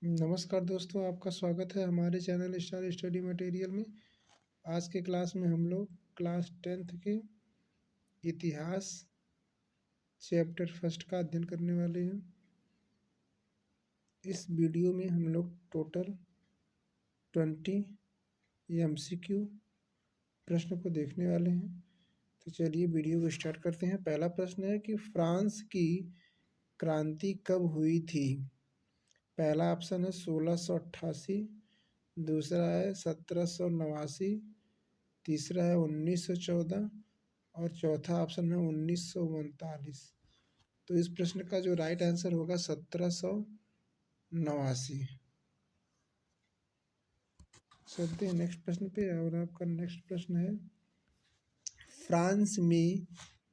नमस्कार दोस्तों, आपका स्वागत है हमारे चैनल स्टार स्टडी मटेरियल में। आज के क्लास में हम लोग क्लास 10th के इतिहास चैप्टर फर्स्ट का अध्ययन करने वाले हैं। इस वीडियो में हम लोग टोटल 20 MCQ प्रश्न को देखने वाले हैं। तो चलिए वीडियो को स्टार्ट करते हैं। पहला प्रश्न है कि फ्रांस की क्रांति कब हुई थी? पहला ऑप्शन है 1688, दूसरा है 1789, तीसरा है 1914 और चौथा ऑप्शन है 1939। तो इस प्रश्न का जो राइट आंसर होगा 1789। चलते हैं नेक्स्ट प्रश्न पे। और आपका नेक्स्ट प्रश्न है, फ्रांस में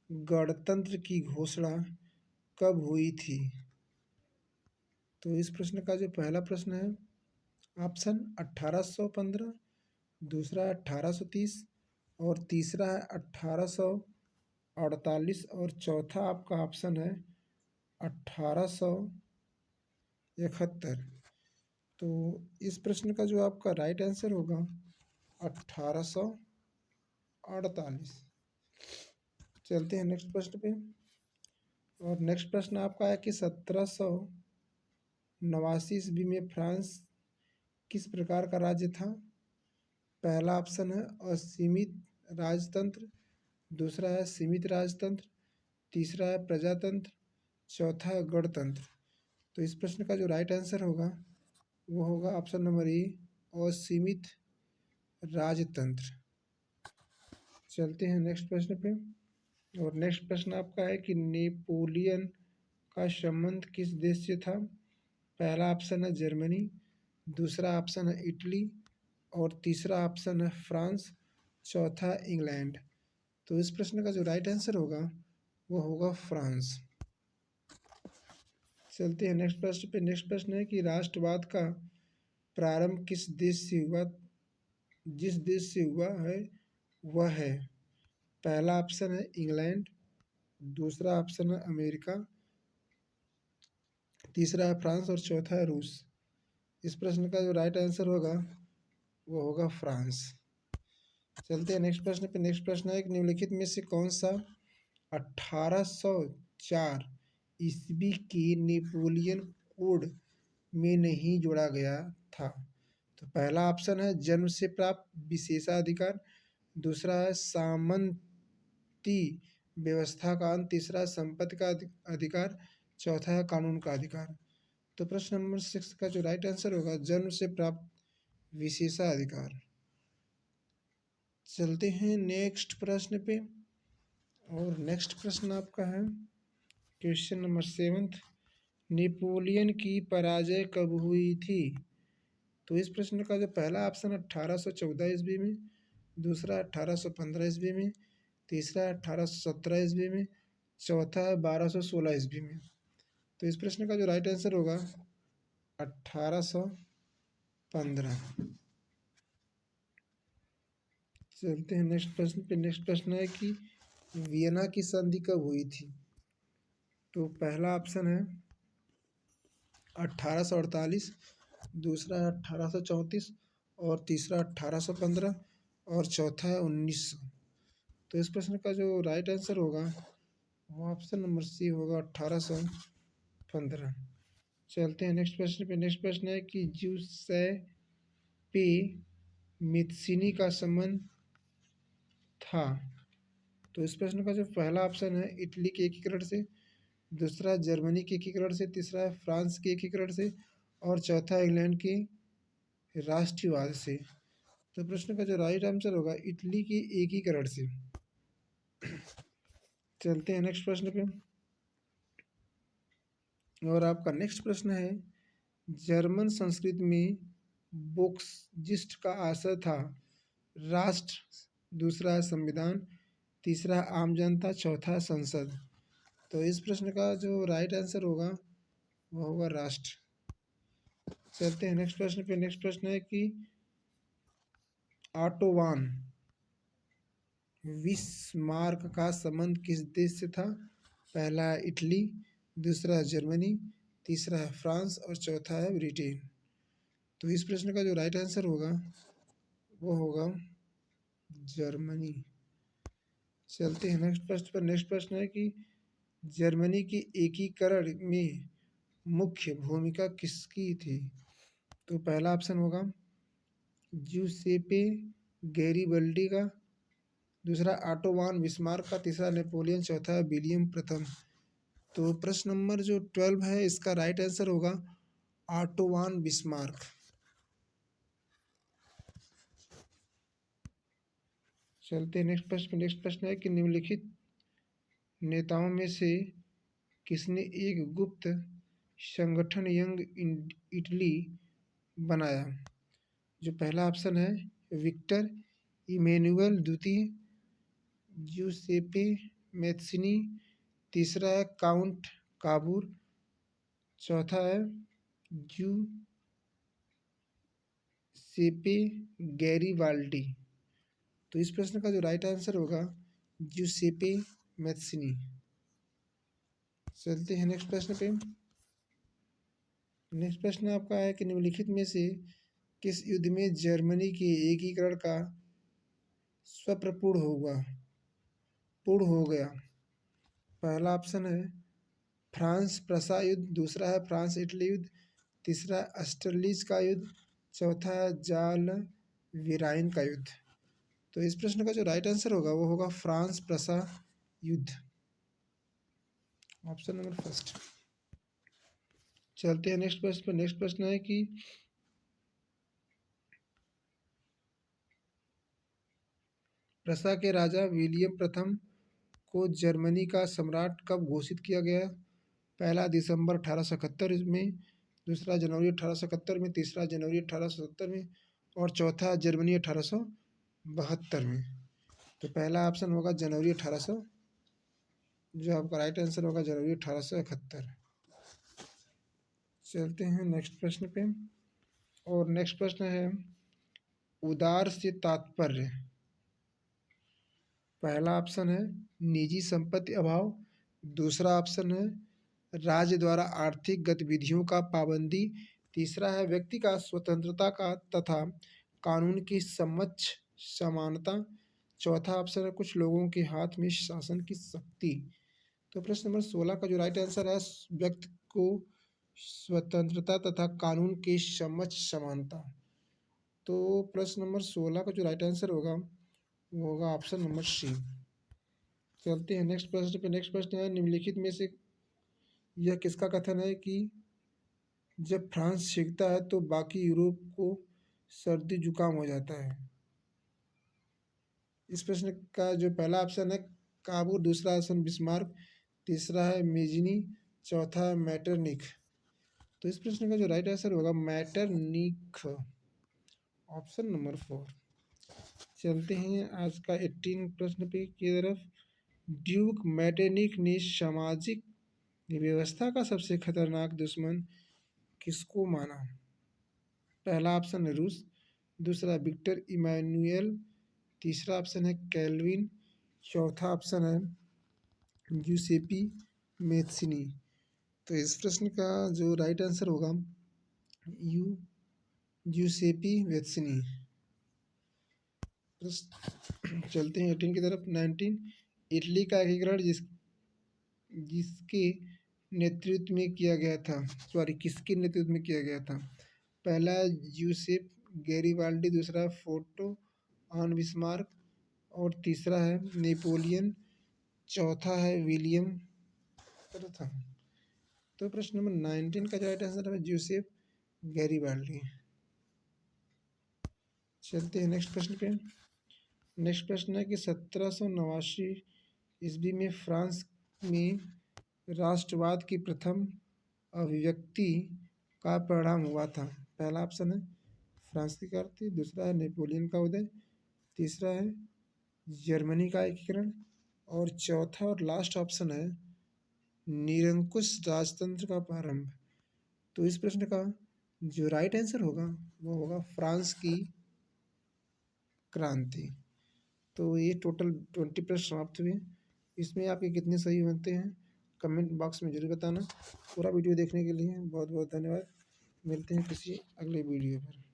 गणतंत्र की घोषणा कब हुई थी? तो इस प्रश्न का जो पहला प्रश्न है ऑप्शन 1815, दूसरा 1830 और तीसरा है 1848 और चौथा आपका ऑप्शन है 1871। तो इस प्रश्न का जो आपका राइट आंसर होगा 1848। चलते हैं नेक्स्ट प्रश्न पे। और नेक्स्ट प्रश्न आपका है कि 1789 ईस्वी में फ्रांस किस प्रकार का राज्य था? पहला ऑप्शन है असीमित राजतंत्र, दूसरा है सीमित राजतंत्र, तीसरा है प्रजातंत्र, चौथा है गणतंत्र। तो इस प्रश्न का जो राइट आंसर होगा वो होगा ऑप्शन नंबर ए, असीमित राजतंत्र। चलते हैं नेक्स्ट प्रश्न पे। और नेक्स्ट प्रश्न आपका है कि नेपोलियन का संबंध किस देश से था? पहला ऑप्शन है जर्मनी, दूसरा ऑप्शन है इटली और तीसरा ऑप्शन है फ्रांस, चौथा इंग्लैंड। तो इस प्रश्न का जो राइट आंसर होगा वो होगा फ्रांस। चलते हैं नेक्स्ट प्रश्न पे। नेक्स्ट प्रश्न है कि राष्ट्रवाद का प्रारंभ किस देश से हुआ? जिस देश से हुआ है वह है, पहला ऑप्शन है इंग्लैंड, दूसरा ऑप्शन है अमेरिका, तीसरा है फ्रांस और चौथा है रूस। इस प्रश्न का जो राइट आंसर होगा वो होगा फ्रांस। चलते हैं नेक्स्ट प्रश्न पे। नेक्स्ट प्रश्न है कि निम्नलिखित में से कौन सा 1804 ईस्वी के नेपोलियन कोड में नहीं जोड़ा गया था? तो पहला ऑप्शन है जन्म से प्राप्त विशेषाधिकार, दूसरा है सामंती व्यवस्था का अंत, तीसरा है संपत्ति का अधिकार, चौथा है कानून का अधिकार। तो प्रश्न नंबर 6 का जो राइट आंसर होगा जन्म से प्राप्त विशेषाधिकार। चलते हैं नेक्स्ट प्रश्न पे। और नेक्स्ट प्रश्न आपका है क्वेश्चन नंबर 7, नेपोलियन की पराजय कब हुई थी? तो इस प्रश्न का जो पहला ऑप्शन 1814 ईस्वी में, दूसरा 1815 ईस्वी में, तीसरा 1817 ईस्वी में, चौथा है 1216 ईस्वी में। तो इस प्रश्न का जो राइट आंसर होगा 1815। चलते हैं नेक्स्ट प्रश्न पे। नेक्स्ट प्रश्न है कि वियना की संधि कब हुई थी? तो पहला ऑप्शन है 1848, दूसरा है 1834 और तीसरा 1815 और चौथा है 1900। तो इस प्रश्न का जो राइट आंसर होगा वो ऑप्शन नंबर सी होगा 1815। चलते हैं नेक्स्ट प्रश्न पे। नेक्स्ट प्रश्न है कि ज्यूसेप्पे मैत्सिनी का संबंध था? तो इस प्रश्न का जो पहला ऑप्शन है इटली के एकीकरण से, दूसरा जर्मनी के एकीकरण से, तीसरा है फ्रांस के एकीकरण से और चौथा इंग्लैंड के राष्ट्रवाद से। तो प्रश्न का जो राइट आंसर होगा इटली के एकीकरण से। चलते हैं नेक्स्ट प्रश्न पे। और आपका नेक्स्ट प्रश्न है जर्मन संस्कृति में बोक्सजिस्ट का आशय था राष्ट्र, दूसरा है संविधान, तीसरा है आम जनता, चौथा है संसद। तो इस प्रश्न का जो राइट आंसर होगा वो होगा राष्ट्र। चलते हैं नेक्स्ट प्रश्न पे। नेक्स्ट प्रश्न है कि ऑटोवान बिस्मार्क का संबंध किस देश से था? पहला है इटली, दूसरा है जर्मनी, तीसरा है फ्रांस और चौथा है ब्रिटेन। तो इस प्रश्न का जो राइट आंसर होगा वो होगा जर्मनी। चलते हैं नेक्स्ट प्रश्न पर। नेक्स्ट प्रश्न है कि जर्मनी के एकीकरण में मुख्य भूमिका किसकी थी? तो पहला ऑप्शन होगा ज्यूसेपे गैरिबल्डी का, दूसरा ऑटो वॉन बिस्मार्क का, तीसरा नेपोलियन, चौथा विलियम प्रथम। तो प्रश्न नंबर जो 12 है इसका राइट आंसर होगा ऑटो वॉन बिस्मार्क। चलते हैं नेक्स्ट प्रश्न। नेक्स्ट प्रश्न है कि निम्नलिखित नेताओं में से किसने एक गुप्त संगठन यंग इटली बनाया? जो पहला ऑप्शन है विक्टर इमैनुअल द्वितीय, ज्यूसेपे मैत्सिनी, तीसरा है काउंट काबूर, चौथा है ज्यूसेपे गैरिबाल्डी। तो इस प्रश्न का जो राइट आंसर होगा ज्यूसेपे मैत्सिनी। चलते हैं नेक्स्ट प्रश्न पे। नेक्स्ट प्रश्न आपका है कि निम्नलिखित में से किस युद्ध में जर्मनी के एकीकरण का स्वप्न पूर्ण हो गया? पहला ऑप्शन है फ्रांस प्रसा युद्ध, दूसरा है फ्रांस इटली युद्ध, तीसरा अस्टरलिच का युद्ध, चौथा है जाल विराइन का युद्ध। तो इस प्रश्न का जो राइट आंसर होगा वो होगा फ्रांस प्रसा युद्ध, ऑप्शन नंबर फर्स्ट। चलते हैं नेक्स्ट प्रश्न पर। नेक्स्ट प्रश्न है कि प्रसा के राजा विलियम प्रथम को जर्मनी का सम्राट कब घोषित किया गया? पहला दिसंबर 1871 में, दूसरा जनवरी 1871 में, तीसरा जनवरी 1870 में और चौथा जनवरी 1872 में। तो पहला ऑप्शन होगा जनवरी 1800, जो आपका राइट आंसर होगा जनवरी 1871। चलते हैं नेक्स्ट प्रश्न पे। और नेक्स्ट प्रश्न है उदार से तात्पर्य। पहला ऑप्शन है निजी संपत्ति अभाव, दूसरा ऑप्शन है राज्य द्वारा आर्थिक गतिविधियों का पाबंदी, तीसरा है व्यक्ति का स्वतंत्रता का तथा कानून की समक्ष समानता, चौथा ऑप्शन है कुछ लोगों के हाथ में शासन की शक्ति। तो प्रश्न नंबर 16 का जो राइट आंसर है व्यक्ति को स्वतंत्रता तथा कानून की समक्ष समानता। तो प्रश्न नंबर 16 का जो राइट आंसर होगा वो होगा ऑप्शन नंबर सी। चलते हैं नेक्स्ट प्रश्न पे। नेक्स्ट प्रश्न है निम्नलिखित में से यह किसका कथन है कि जब फ्रांस सीखता है तो बाकी यूरोप को सर्दी जुकाम हो जाता है? इस प्रश्न का जो पहला ऑप्शन है काबूल, दूसरा ऑप्शन बिस्मार्क, तीसरा है मेजिनी, चौथा है मैटरनिख। तो इस प्रश्न का जो राइट आंसर होगा मैटरनिख, ऑप्शन नंबर 4। चलते हैं आज का 18 प्रश्न पे की तरफ। ड्यूक मैटरनिख ने सामाजिक व्यवस्था का सबसे खतरनाक दुश्मन किसको माना? पहला ऑप्शन है रूस, दूसरा विक्टर इमैनुअल, तीसरा ऑप्शन है कैल्विन, चौथा ऑप्शन है ज्यूसेपी मैत्सिनी। तो इस प्रश्न का जो राइट आंसर होगा ज्यूसेपी मैत्सिनी। चलते हैं 18 की तरफ। 19 इटली का एकीकरण जिसके नेतृत्व में किया गया था, किसके नेतृत्व में किया गया था? पहला यूसेफ गैरिबाल्डी, दूसरा फोटो ऑन बिस्मार्क और तीसरा है नेपोलियन, चौथा है विलियम प्रथम। तो प्रश्न नंबर 19 का राइट आंसर है यूसेफ गैरिबाल्डी। चलते हैं नेक्स्ट प्रश्न पे। नेक्स्ट प्रश्न है कि 1789 ईस्वी में फ्रांस में राष्ट्रवाद की प्रथम अभिव्यक्ति का परिणाम हुआ था। पहला ऑप्शन है फ्रांस की क्रांति, दूसरा है नेपोलियन का उदय, तीसरा है जर्मनी का एकीकरण और चौथा और लास्ट ऑप्शन है निरंकुश राजतंत्र का प्रारंभ। तो इस प्रश्न का जो राइट आंसर होगा वो होगा फ्रांस की क्रांति। तो ये टोटल 20 प्रश्न समाप्त हुए। इसमें आपके कितने सही बनते हैं कमेंट बॉक्स में जरूर बताना। पूरा वीडियो देखने के लिए बहुत बहुत धन्यवाद। मिलते हैं किसी अगले वीडियो पर।